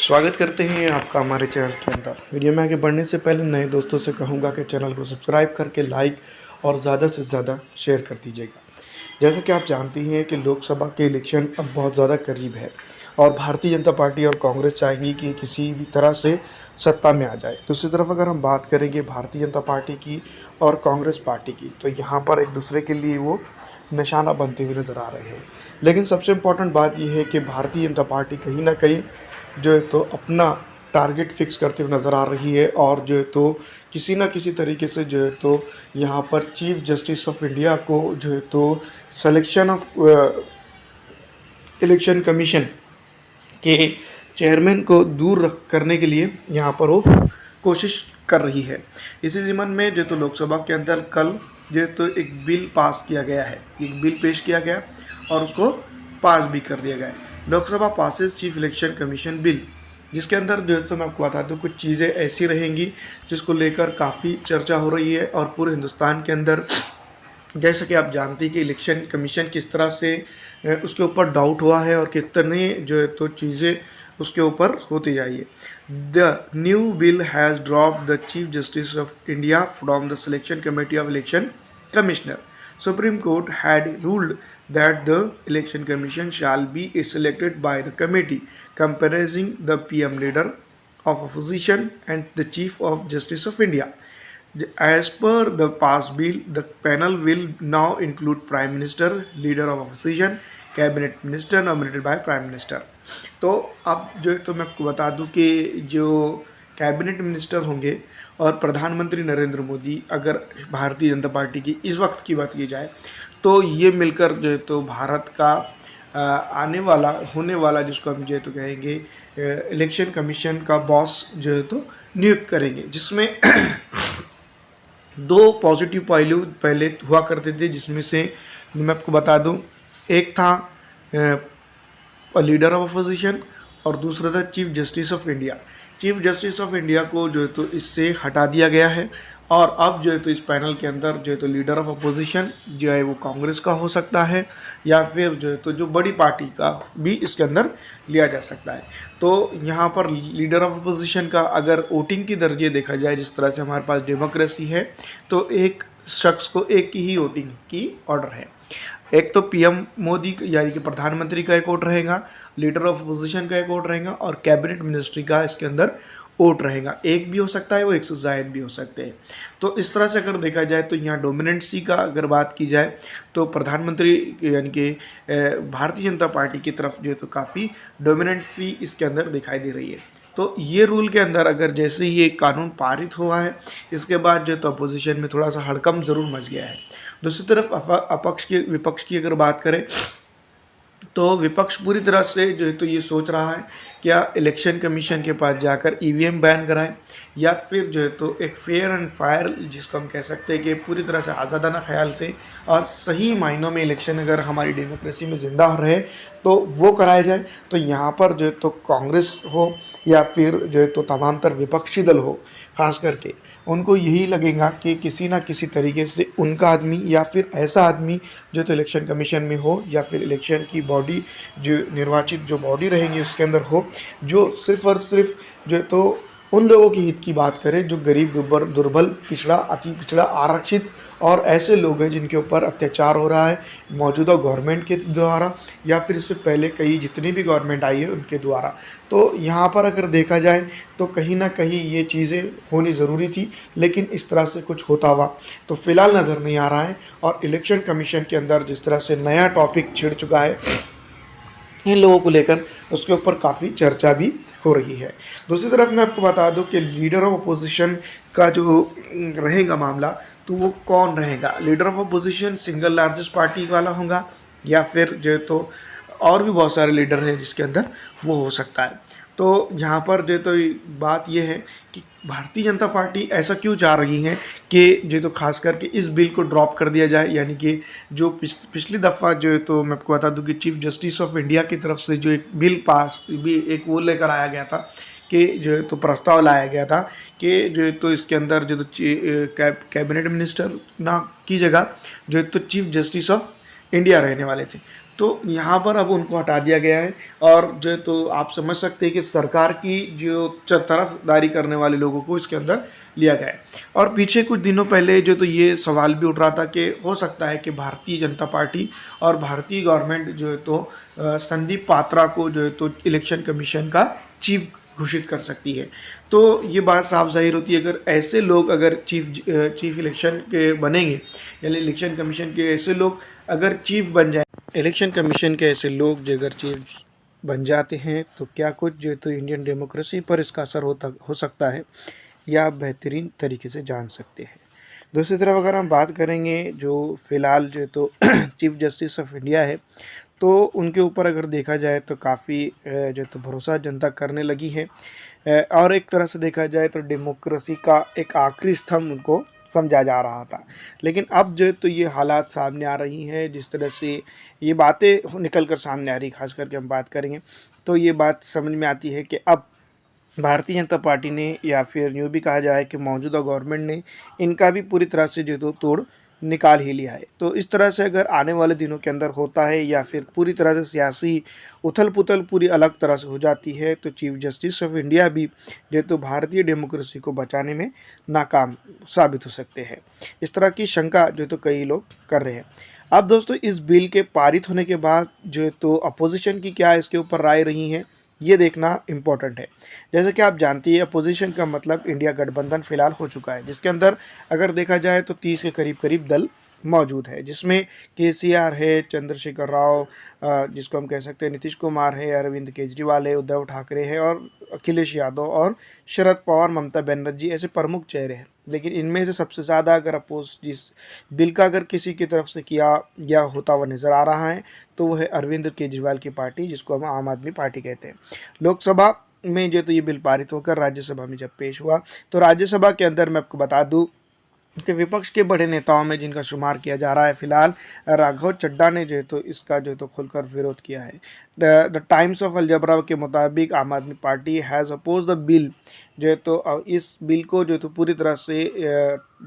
स्वागत करते हैं आपका हमारे चैनल के अंदर। वीडियो में आगे बढ़ने से पहले नए दोस्तों से कहूँगा कि चैनल को सब्सक्राइब करके लाइक और ज़्यादा से ज़्यादा शेयर कर दीजिएगा। जैसा कि आप जानती हैं कि लोकसभा के इलेक्शन अब बहुत ज़्यादा करीब है और भारतीय जनता पार्टी और कांग्रेस चाहेंगी कि किसी भी तरह से सत्ता में आ जाए। दूसरी तरफ अगर हम बात करेंगे भारतीय जनता पार्टी की और कांग्रेस पार्टी की, तो यहाँ पर एक दूसरे के लिए वो निशाना बनते हुए नज़र आ रहे हैं। लेकिन सबसे इम्पोर्टेंट बात यह है कि भारतीय जनता पार्टी कहीं ना कहीं जो है तो अपना टारगेट फिक्स करते हुए नज़र आ रही है और जो है तो किसी न किसी तरीके से जो है तो यहाँ पर चीफ जस्टिस ऑफ इंडिया को जो है तो सिलेक्शन ऑफ इलेक्शन कमीशन के चेयरमैन को दूर रख करने के लिए यहाँ पर वो कोशिश कर रही है। इसी ज़िम्मन में जो तो लोकसभा के अंदर कल जो तो एक बिल पास किया गया है, एक बिल पेश किया गया और उसको पास भी कर दिया गया है। Lok Sabha passes chief election commission bill, जिसके अंदर जो है तो मैं आपको बता दूँ कुछ चीज़ें ऐसी रहेंगी जिसको लेकर काफ़ी चर्चा हो रही है और पूरे हिंदुस्तान के अंदर जैसा कि आप जानते हैं कि इलेक्शन कमीशन किस तरह से उसके ऊपर डाउट हुआ है और कितने जो है तो चीज़ें उसके ऊपर होती जाइए। The new bill has drop the chief justice of India from the selection committee of election commissioner. Supreme Court had ruled that the Election Commission shall be selected by the committee comprising the PM leader of opposition and the Chief of Justice of India. As per the past bill, the panel will now include Prime Minister, Leader of Opposition, Cabinet Minister nominated by Prime Minister. तो अब जो है तो मैं आपको बता दूं कि जो कैबिनेट मिनिस्टर होंगे और प्रधानमंत्री नरेंद्र मोदी, अगर भारतीय जनता पार्टी की इस वक्त की बात की जाए तो ये मिलकर जो है तो भारत का आने वाला होने वाला जिसको हम जो है तो कहेंगे इलेक्शन कमीशन का बॉस जो है तो नियुक्त करेंगे, जिसमें दो पॉजिटिव पहलू पहले हुआ करते थे, जिसमें से मैं आपको बता दूं एक था लीडर ऑफ अपोजिशन और दूसरा था chief justice of India. Chief justice of India को जो है तो इससे हटा दिया गया है और अब जो है तो इस पैनल के अंदर जो है तो लीडर ऑफ अपोजिशन जो है वो कांग्रेस का हो सकता है या फिर जो है तो जो बड़ी पार्टी का भी इसके अंदर लिया जा सकता है। तो यहाँ पर लीडर ऑफ अपोजिशन का अगर वोटिंग की दर्जे देखा जाए, जिस तरह से हमारे पास डेमोक्रेसी है, तो एक शख्स को एक ही वोटिंग की ऑर्डर है। एक तो पीएम मोदी यानी कि प्रधानमंत्री का एक वोट रहेगा, लीडर ऑफ अपोजिशन का एक वोट रहेगा और कैबिनेट मिनिस्ट्री का इसके अंदर वोट रहेगा। एक भी हो सकता है वो, एक से ज़ायद भी हो सकते हैं। तो इस तरह से अगर देखा जाए तो यहाँ डोमिनेंसी का अगर बात की जाए तो प्रधानमंत्री यानी कि भारतीय जनता पार्टी की तरफ जो है तो काफ़ी डोमिनेंसी इसके अंदर दिखाई दे रही है। तो ये रूल के अंदर अगर जैसे ही ये कानून पारित हुआ है, इसके बाद जो तो अपोजिशन में थोड़ा सा हड़कंप ज़रूर मच गया है। दूसरी तरफ विपक्ष की अगर बात करें तो विपक्ष पूरी तरह से जो है तो ये सोच रहा है क्या इलेक्शन कमीशन के पास जाकर ईवीएम बैन कराएं या फिर जो है तो एक फेयर एंड फायर, जिसको हम कह सकते हैं कि पूरी तरह से आज़ादाना ख्याल से और सही मायनों में इलेक्शन अगर हमारी डेमोक्रेसी में ज़िंदा रहे तो वो कराया जाए। तो यहाँ पर जो है तो कांग्रेस हो या फिर जो है तो तमाम तर विपक्षी दल हो, ख़ास करके उनको यही लगेगा कि किसी ना किसी तरीके से उनका आदमी या फिर ऐसा आदमी जो तो इलेक्शन कमीशन में हो या फिर इलेक्शन की बॉडी जो निर्वाचित जो बॉडी रहेंगी उसके अंदर हो, जो सिर्फ़ और सिर्फ जो है तो उन लोगों की हित की बात करें जो गरीब, दुर्बल, पिछड़ा, अति पिछड़ा, आरक्षित और ऐसे लोग हैं जिनके ऊपर अत्याचार हो रहा है मौजूदा गवर्नमेंट के द्वारा या फिर इससे पहले कई जितनी भी गवर्नमेंट आई है उनके द्वारा। तो यहाँ पर अगर देखा जाए तो कहीं ना कहीं ये चीज़ें होनी ज़रूरी थी, लेकिन इस तरह से कुछ होता हुआ तो फ़िलहाल नज़र नहीं आ रहा है। और इलेक्शन कमीशन के अंदर जिस तरह से नया टॉपिक छिड़ चुका है इन लोगों को लेकर, उसके ऊपर काफ़ी चर्चा भी हो रही है। दूसरी तरफ मैं आपको बता दूं कि लीडर ऑफ अपोजिशन का जो रहेगा मामला, तो वो कौन रहेगा। Leader of opposition single largest party वाला होगा या फिर जो है तो और भी बहुत सारे लीडर हैं जिसके अंदर वो हो सकता है। तो यहाँ पर जो तो बात ये है कि भारतीय जनता पार्टी ऐसा क्यों चाह रही है कि जो तो खास करके इस बिल को ड्रॉप कर दिया जाए, यानी कि जो पिछली दफ़ा जो है तो मैं आपको बता दूं कि चीफ जस्टिस ऑफ इंडिया की तरफ से जो एक बिल पास भी एक वो लेकर आया गया था कि जो है तो प्रस्ताव लाया गया था कि जो है तो इसके अंदर जो तो कैबिनेट मिनिस्टर ना की जगह जो है तो चीफ जस्टिस ऑफ इंडिया रहने वाले थे। तो यहाँ पर अब उनको हटा दिया गया है। और जो है तो आप समझ सकते हैं कि सरकार की जो तरफदारी करने वाले लोगों को इसके अंदर लिया गया है। और पीछे कुछ दिनों पहले जो तो ये सवाल भी उठ रहा था कि हो सकता है कि भारतीय जनता पार्टी और भारतीय गवर्नमेंट जो है तो संदीप पात्रा को जो है तो इलेक्शन कमीशन का चीफ घोषित कर सकती है। तो ये बात साफ जाहिर होती है, अगर ऐसे लोग अगर चीफ इलेक्शन के बनेंगे, यानी इलेक्शन कमीशन के ऐसे लोग अगर चीफ बन जाए, इलेक्शन कमीशन के ऐसे लोग जो अगर चीफ बन जाते हैं, तो क्या कुछ जो है तो इंडियन डेमोक्रेसी पर इसका असर हो सकता है, या आप बेहतरीन तरीके से जान सकते हैं। दूसरी तरफ अगर हम बात करेंगे जो फ़िलहाल जो है तो चीफ जस्टिस ऑफ इंडिया है, तो उनके ऊपर अगर देखा जाए तो काफ़ी जो है तो भरोसा जनता करने लगी है। और एक तरह से देखा जाए तो डेमोक्रेसी का एक आखिरी स्तंभ उनको समझा जा रहा था। लेकिन अब जो है तो ये हालात सामने आ रही हैं, जिस तरह से ये बातें निकल कर सामने आ रही, खास करके हम बात करेंगे तो ये बात समझ में आती है कि अब भारतीय जनता पार्टी ने, या फिर यूँ भी कहा जाए कि मौजूदा गवर्नमेंट ने, इनका भी पूरी तरह से जो तो तोड़ निकाल ही लिया है। तो इस तरह से अगर आने वाले दिनों के अंदर होता है, या फिर पूरी तरह से सियासी उथल-पुथल पूरी अलग तरह से हो जाती है, तो चीफ जस्टिस ऑफ इंडिया भी जो तो भारतीय डेमोक्रेसी को बचाने में नाकाम साबित हो सकते हैं। इस तरह की शंका जो तो कई लोग कर रहे हैं। अब दोस्तों इस बिल के पारित होने के बाद जो है तो अपोजिशन की क्या इसके ऊपर राय रही है, ये देखना इम्पोर्टेंट है। जैसे कि आप जानती है, अपोजिशन का मतलब इंडिया गठबंधन फिलहाल हो चुका है, जिसके अंदर अगर देखा जाए तो 30 के करीब करीब दल मौजूद है, जिसमें केसीआर है, चंद्रशेखर राव, जिसको हम कह सकते हैं नीतीश कुमार है, अरविंद केजरीवाल है, उद्धव ठाकरे है, और अखिलेश यादव और शरद पवार, ममता बनर्जी, ऐसे प्रमुख चेहरे हैं। लेकिन इनमें से सबसे ज़्यादा अगर अपोज जिस बिल का अगर किसी की तरफ से किया या होता हुआ नज़र आ रहा है, तो वो है अरविंद केजरीवाल की पार्टी, जिसको हम आम आदमी पार्टी कहते हैं। लोकसभा में जो तो ये बिल पारित होकर राज्यसभा में जब पेश हुआ, तो राज्यसभा के अंदर मैं आपको बता दूं कि विपक्ष के बड़े नेताओं में जिनका शुमार किया जा रहा है फिलहाल, राघव चड्ढा ने जो है तो इसका जो है तो खुलकर विरोध किया है। द टाइम्स ऑफ अलजबरा के मुताबिक Aam Aadmi Party has oppose the bill, जो है तो इस बिल को जो है तो पूरी तरह से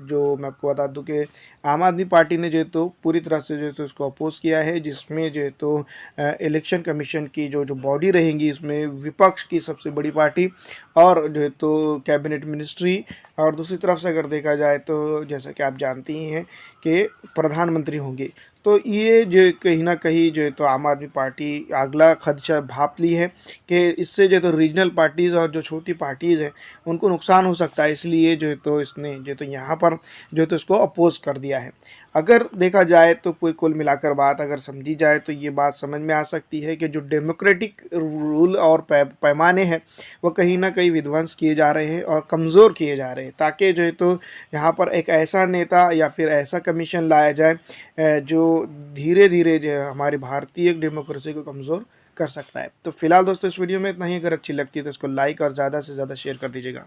जो मैं आपको बता दूं कि आम आदमी पार्टी ने जो है तो पूरी तरह से जो है तो इसको अपोज किया है, जिसमें जो है तो इलेक्शन कमीशन की जो बॉडी रहेंगी, इसमें विपक्ष की सबसे बड़ी पार्टी और जो है तो कैबिनेट मिनिस्ट्री, और दूसरी तरफ से अगर देखा जाए तो जैसा कि आप जानती ही हैं कि प्रधानमंत्री होंगे। तो ये जो कहीं न कहीं जो है तो आम आदमी पार्टी अगला खदशा भांप ली है कि इससे जो है तो रीजनल पार्टीज़ और जो छोटी पार्टीज़ हैं, उनको नुकसान हो सकता है, इसलिए जो है तो इसने जो है तो यहाँ पर जो है तो इसको अपोज़ कर दिया है। अगर देखा जाए तो कुल मिलाकर बात अगर समझी जाए, तो ये बात समझ में आ सकती है कि जो डेमोक्रेटिक रूल और पैमाने हैं, वो कहीं न कहीं विध्वंस किए जा रहे हैं और कमज़ोर किए जा रहे हैं, ताकि जो है तो यहाँ पर एक ऐसा नेता या फिर ऐसा कमीशन लाया जाए जो धीरे-धीरे जो है हमारी भारतीय डेमोक्रेसी को कमज़ोर कर सकता है। तो फिलहाल दोस्तों इस वीडियो में इतना ही। अगर अच्छी लगती है तो इसको लाइक और ज़्यादा से ज़्यादा शेयर कर दीजिएगा।